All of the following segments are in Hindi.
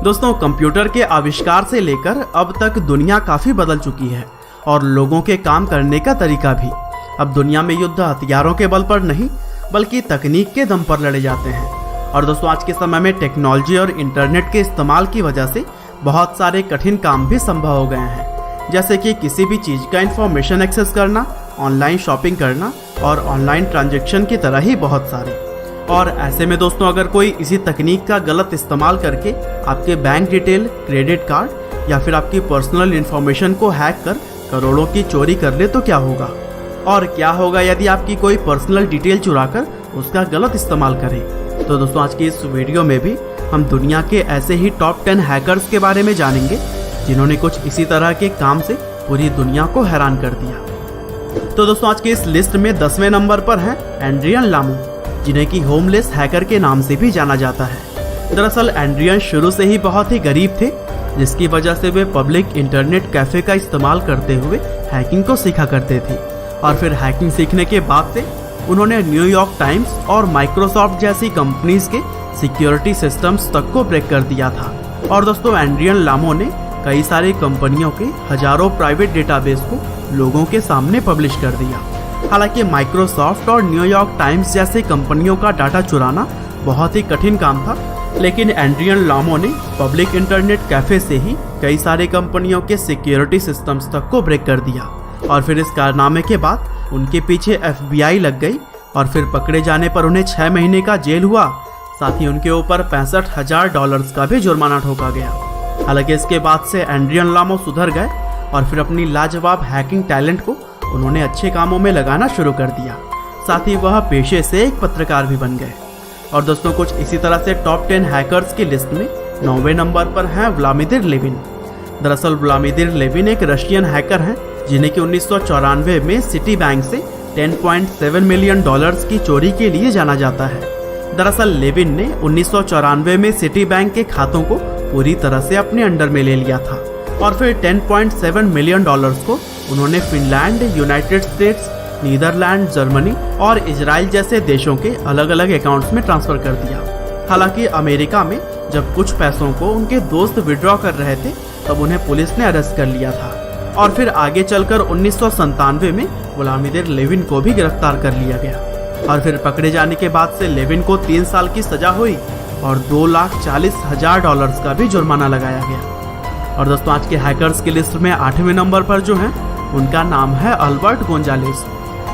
दोस्तों, कंप्यूटर के आविष्कार से लेकर अब तक दुनिया काफ़ी बदल चुकी है और लोगों के काम करने का तरीका भी। अब दुनिया में युद्ध हथियारों के बल पर नहीं बल्कि तकनीक के दम पर लड़े जाते हैं। और दोस्तों, आज के समय में टेक्नोलॉजी और इंटरनेट के इस्तेमाल की वजह से बहुत सारे कठिन काम भी संभव हो गए हैं, जैसे कि किसी भी चीज़ का इंफॉर्मेशन एक्सेस करना, ऑनलाइन शॉपिंग करना और ऑनलाइन ट्रांजैक्शन की तरह ही बहुत सारे। और ऐसे में दोस्तों, अगर कोई इसी तकनीक का गलत इस्तेमाल करके आपके बैंक डिटेल, क्रेडिट कार्ड या फिर आपकी पर्सनल इन्फॉर्मेशन को हैक कर करोड़ों की चोरी कर ले तो क्या होगा? और क्या होगा यदि आपकी कोई पर्सनल डिटेल चुराकर उसका गलत इस्तेमाल करे? तो दोस्तों, आज की इस वीडियो में भी हम दुनिया के ऐसे ही टॉप 10 हैकर्स के बारे में जानेंगे जिन्होंने कुछ इसी तरह के काम से पूरी दुनिया को हैरान कर दिया। तो दोस्तों, आज की इस लिस्ट में 10वें नंबर पर है एड्रियन लामो, जिन्हें कि होमलेस हैकर के नाम से भी जाना जाता है। दरअसल एड्रियन शुरू से ही बहुत ही गरीब थे, जिसकी वजह से वे पब्लिक इंटरनेट कैफे का इस्तेमाल करते हुए हैकिंग को सीखा करते थे। और फिर हैकिंग सीखने के बाद से उन्होंने न्यूयॉर्क टाइम्स और माइक्रोसॉफ्ट जैसी कंपनीज के सिक्योरिटी सिस्टम्स तक को ब्रेक कर दिया था। और दोस्तों, एड्रियन लामो ने कई सारी कंपनियों के हजारों प्राइवेट डेटाबेस को लोगों के सामने पब्लिश कर दिया। हालांकि माइक्रोसॉफ्ट और न्यूयॉर्क टाइम्स जैसी कंपनियों का डाटा चुराना बहुत ही कठिन काम था, लेकिन एड्रियन लामो ने पब्लिक इंटरनेट कैफे से ही कई सारी कंपनियों के सिक्योरिटी सिस्टम्स तक को ब्रेक कर दिया। और फिर इस कारनामे के बाद उनके पीछे FBI लग गई और फिर पकड़े जाने पर उन्हें 6 महीने का जेल हुआ। साथ ही उनके ऊपर $65,000 का भी जुर्माना ठोका गया। हालांकि इसके बाद से एड्रियन लामो सुधर गए और फिर अपनी लाजवाब हैकिंग टैलेंट को उन्होंने अच्छे कामों में लगाना शुरू कर दिया। साथ ही वह पेशे से एक पत्रकार भी बन गए। और दोस्तों, कुछ इसी तरह से टॉप 10 हैकर्स की लिस्ट में 9वें नंबर पर हैं व्लादिमीर लेविन। दरअसल व्लादिमीर लेविन एक रशियन हैकर हैं, जिन्हें कि 1994 में सिटी बैंक से $10.7 मिलियन की चोरी के लिए जाना जाता है। दरअसल लेविन ने 1994 में सिटी बैंक के खातों को पूरी तरह से अपने अंडर में ले लिया था और फिर $10.7 मिलियन को उन्होंने Finland, United States, Netherlands, Germany और इजराइल जैसे देशों के अलग अलग अकाउंट्स में ट्रांसफर कर दिया। हालांकि अमेरिका में जब कुछ पैसों को उनके दोस्त विड्रॉ कर रहे थे तब उन्हें पुलिस ने अरेस्ट कर लिया था। और फिर आगे चलकर 1997 में व्लादिमीर लेविन को भी गिरफ्तार कर लिया गया। और फिर पकड़े जाने के बाद से लेविन को 3 साल की सजा हुई और $240,000 का भी जुर्माना लगाया गया। और दोस्तों, आज के हैकर्स की लिस्ट में 8वें नंबर पर जो हैं उनका नाम है अल्बर्ट गोंजालेस।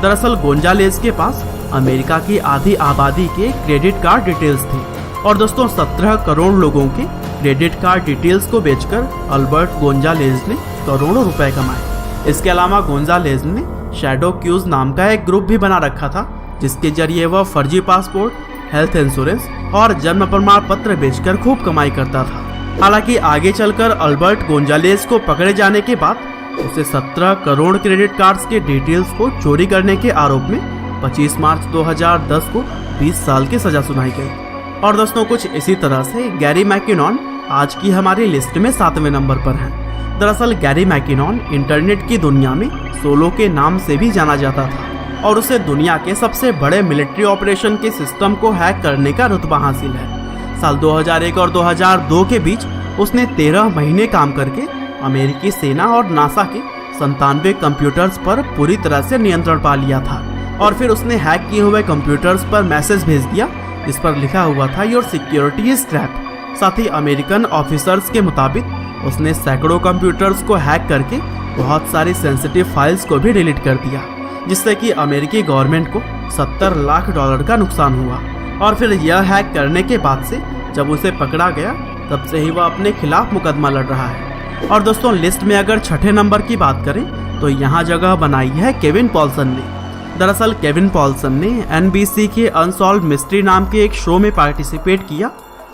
दरअसल गोंजालेस के पास अमेरिका की आधी आबादी के क्रेडिट कार्ड डिटेल्स थे। और दोस्तों, 17 करोड़ लोगों के क्रेडिट कार्ड डिटेल्स को बेचकर अल्बर्ट गोंजालेस ने करोड़ों रुपए कमाए। इसके अलावा गोंजालेस ने शैडो क्यूज नाम का एक ग्रुप भी बना रखा था, जिसके जरिए वह फर्जी पासपोर्ट, हेल्थ इंश्योरेंस और जन्म प्रमाण पत्र बेचकर खूब कमाई करता था। हालांकि आगे चलकर अल्बर्ट गोंजालेस को पकड़े जाने के बाद उसे 17 करोड़ क्रेडिट कार्ड्स के डिटेल्स को चोरी करने के आरोप में 25 मार्च 2010 को 20 साल की सजा सुनाई गई। और दोस्तों, कुछ इसी तरह से गैरी मैकिनॉन आज की हमारी लिस्ट में 7वें नंबर पर है। दरअसल गैरी मैकिनॉन इंटरनेट की दुनिया में सोलो के नाम से भी जाना जाता था और उसे दुनिया के सबसे बड़े मिलिट्री ऑपरेशन के सिस्टम को हैक करने का रुतबा हासिल है। साल 2001 और 2002 के बीच उसने 13 महीने काम करके अमेरिकी सेना और नासा के 97 कंप्यूटर्स पर पूरी तरह से नियंत्रण पा लिया था। और फिर उसने हैक किए हुए कंप्यूटर्स पर मैसेज भेज दिया जिस पर लिखा हुआ था योर सिक्योरिटी इज ट्रैप्ड। साथ ही अमेरिकन ऑफिसर्स के मुताबिक उसने सैकड़ों कंप्यूटर्स को हैक करके बहुत सारी सेंसिटिव फाइल्स को भी डिलीट कर दिया, जिससे कि अमेरिकी गवर्नमेंट को $70 लाख का नुकसान हुआ। और फिर यह हैक करने के बाद से जब उसे पकड़ा गया तब से ही वह अपने खिलाफ मुकदमा लड़ रहा है। और दोस्तों, लिस्ट में अगर 6ठे नंबर की बात करें तो यहाँ जगह बनाई है केविन पॉल्सन ने। दरअसल केविन पॉल्सन ने NBC के अनसॉल्व मिस्ट्री नाम के एक शो में पार्टिसिपेट किया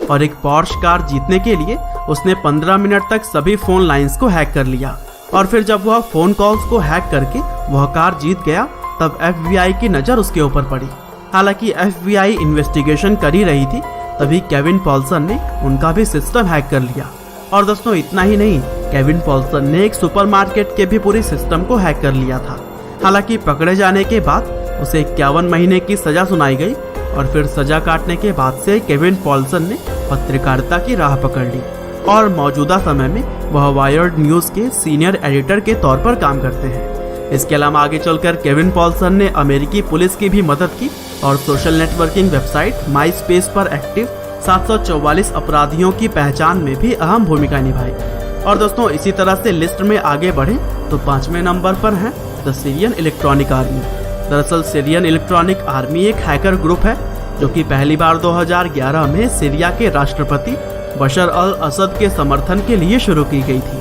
और एक पॉर्श कार जीतने के लिए उसने 15 मिनट तक सभी फोन लाइंस को हैक कर लिया। और फिर जब वह फोन कॉल्स को हैक करके वह कार जीत गया तब FBI की नज़र उसके ऊपर पड़ी। हालांकि FBI इन्वेस्टिगेशन कर ही रही थी, तभी केविन पॉल्सन ने उनका भी सिस्टम हैक कर लिया। और दोस्तों, इतना ही नहीं, केविन पॉल्सन ने एक सुपरमार्केट के भी पूरी सिस्टम को हैक कर लिया था। हालांकि पकड़े जाने के बाद उसे 51 महीने की सजा सुनाई गई और फिर सजा काटने के बाद से केविन पॉल्सन ने पत्रकारिता की राह पकड़ ली। और मौजूदा समय में वह वायर्ड न्यूज के सीनियर एडिटर के तौर पर काम करते हैं। इसके अलावा आगे चलकर केविन पॉल्सन ने अमेरिकी पुलिस की भी मदद की और social networking website my space पर एक्टिव 744 अपराधियों की पहचान में भी अहम भूमिका निभाई। और दोस्तों इसी तरह से लिस्ट में आगे बढ़े तो 5वें नंबर पर है द सीरियन इलेक्ट्रॉनिक आर्मी। दरअसल सीरियन इलेक्ट्रॉनिक आर्मी एक हैकर ग्रुप है जो कि पहली बार 2011 में सीरिया के राष्ट्रपति बशर अल असद के समर्थन के लिए शुरू की गई थी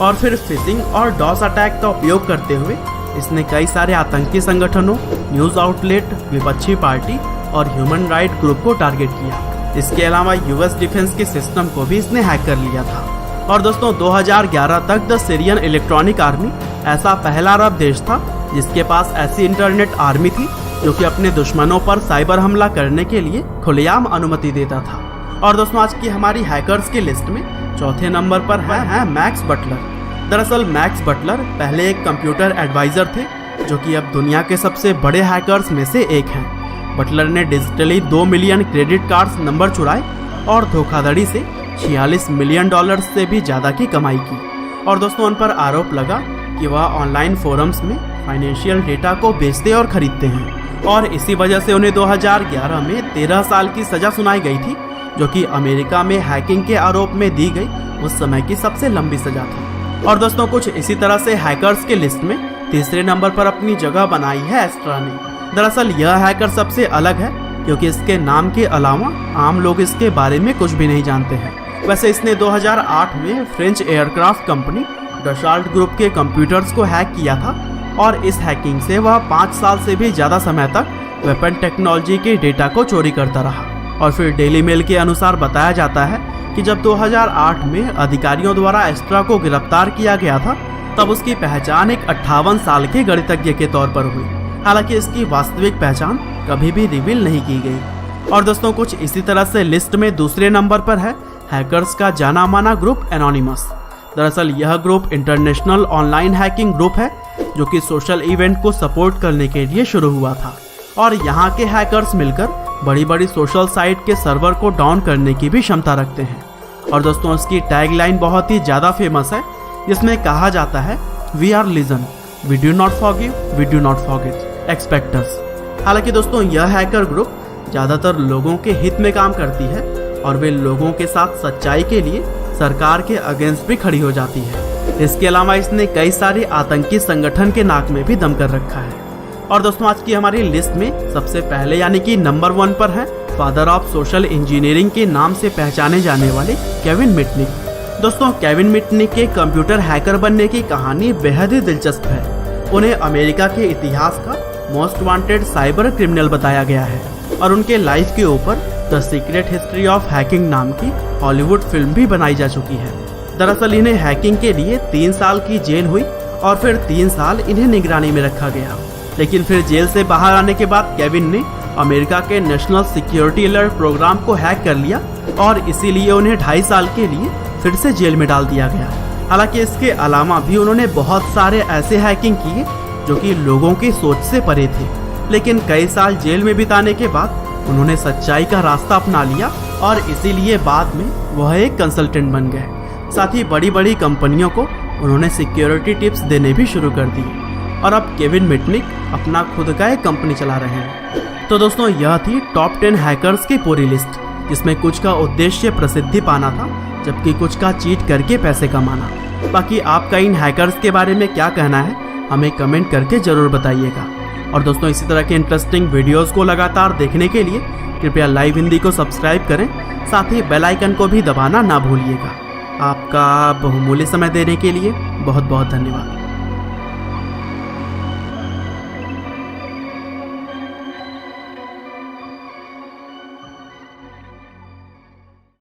और फिर फिशिंग और डॉस अटैक का उपयोग करते हुए इसने कई सारे आतंकी संगठनों, न्यूज आउटलेट, विपक्षी पार्टी और ह्यूमन राइट ग्रुप को टारगेट किया। इसके अलावा यूएस डिफेंस के सिस्टम को भी इसने हैक कर लिया था। और दोस्तों 2011 तक द सीरियन इलेक्ट्रॉनिक आर्मी ऐसा पहला अरब देश था जिसके पास ऐसी इंटरनेट आर्मी थी जो कि अपने दुश्मनों पर साइबर हमला करने के लिए खुलेआम अनुमति देता था। और दोस्तों आज की हमारी हैकर्स की लिस्ट में चौथे नंबर पर है मैक्स बटलर। दरअसल मैक्स बटलर पहले एक कंप्यूटर एडवाइजर थे जो कि अब दुनिया के सबसे बड़े हैकर्स में से एक हैं। बटलर ने digitally 2 million credit cards number चुराए और धोखाधड़ी से $46 मिलियन से भी ज़्यादा की कमाई की। और दोस्तों उन पर आरोप लगा कि वह ऑनलाइन फोरम्स में फाइनेंशियल डेटा को बेचते और खरीदते हैं और इसी वजह से उन्हें 2011 में 13 साल की सज़ा सुनाई गई थी जो कि अमेरिका में हैकिंग के आरोप में दी गई उस समय की सबसे लंबी सज़ा थी। और दोस्तों कुछ इसी तरह से हैकर्स के लिस्ट में तीसरे नंबर पर अपनी जगह बनाई है एस्ट्रा ने। दरअसल यह हैकर सबसे अलग है क्योंकि इसके नाम के अलावा आम लोग इसके बारे में कुछ भी नहीं जानते हैं। वैसे इसने 2008 में French aircraft company Dassault group के कंप्यूटर्स को हैक किया था और इस हैकिंग से वह 5 साल से भी ज़्यादा समय तक वेपन टेक्नोलॉजी के डेटा को चोरी करता रहा। और फिर डेली मेल के अनुसार बताया जाता है कि जब 2008 में अधिकारियों द्वारा एस्ट्रा को गिरफ्तार किया गया था तब उसकी पहचान एक 58 साल के गणितज्ञ के तौर पर हुई। हालांकि इसकी वास्तविक पहचान कभी भी रिवील नहीं की गई। और दोस्तों कुछ इसी तरह से लिस्ट में दूसरे नंबर पर है हैकर्स का जाना माना ग्रुप एनोनिमस। दरअसल यह group international online hacking group है जो कि सोशल इवेंट को सपोर्ट करने के लिए शुरू हुआ था और यहाँ के हैकर्स मिलकर बड़ी बड़ी सोशल साइट के सर्वर को डाउन करने की भी क्षमता रखते हैं। और दोस्तों इसकी टैगलाइन बहुत ही ज़्यादा फेमस है जिसमें कहा जाता है we are legion, we do not forgive, we do not forget, expect us. हालांकि दोस्तों यह हैकर ग्रुप ज़्यादातर लोगों के हित में काम करती है और वे लोगों के साथ सच्चाई के लिए सरकार के अगेंस्ट भी खड़ी हो जाती है। इसके अलावा इसने कई सारे आतंकी संगठन के नाक में भी दम कर रखा है। और दोस्तों आज की हमारी लिस्ट में सबसे पहले यानी कि नंबर 1 पर है फादर ऑफ सोशल इंजीनियरिंग के नाम से पहचाने जाने वाले केविन मिटनिक। दोस्तों केविन मिटनिक के कंप्यूटर हैकर बनने की कहानी बेहद ही दिलचस्प है। उन्हें अमेरिका के इतिहास का मोस्ट वांटेड साइबर क्रिमिनल बताया गया है और उनके लाइफ के ऊपर the secret history of hacking नाम की हॉलीवुड फिल्म भी बनाई जा चुकी है। दरअसल इन्हें हैकिंग के लिए 3 साल की जेल हुई और फिर 3 साल इन्हें निगरानी में रखा गया। लेकिन फिर जेल से बाहर आने के बाद केविन ने अमेरिका के नेशनल सिक्योरिटी अलर्ट प्रोग्राम को हैक कर लिया और इसीलिए उन्हें 2.5 साल के लिए फिर से जेल में डाल दिया गया। हालांकि इसके अलावा भी उन्होंने बहुत सारे ऐसे हैकिंग किए जो कि लोगों की सोच से परे थे। लेकिन कई साल जेल में बिताने के बाद उन्होंने सच्चाई का रास्ता अपना लिया और इसीलिए बाद में वह एक कंसल्टेंट बन गए। साथ ही बड़ी बड़ी कंपनियों को उन्होंने सिक्योरिटी टिप्स देने भी शुरू कर दी और अब केविन मिटनिक अपना खुद का एक कंपनी चला रहे हैं। तो दोस्तों यह थी टॉप 10 हैकर्स की पूरी लिस्ट जिसमें कुछ का उद्देश्य प्रसिद्धि पाना था जबकि कुछ का चीट करके पैसे कमाना। बाकी आपका इन हैकर्स के बारे में क्या कहना है हमें कमेंट करके जरूर बताइएगा। और दोस्तों इसी तरह के इंटरेस्टिंग वीडियोस को लगातार देखने के लिए कृपया लाइव हिंदी को सब्सक्राइब करें, साथ ही बेल आइकन को भी दबाना ना भूलिएगा। आपका बहुमूल्य समय देने के लिए बहुत बहुत धन्यवाद।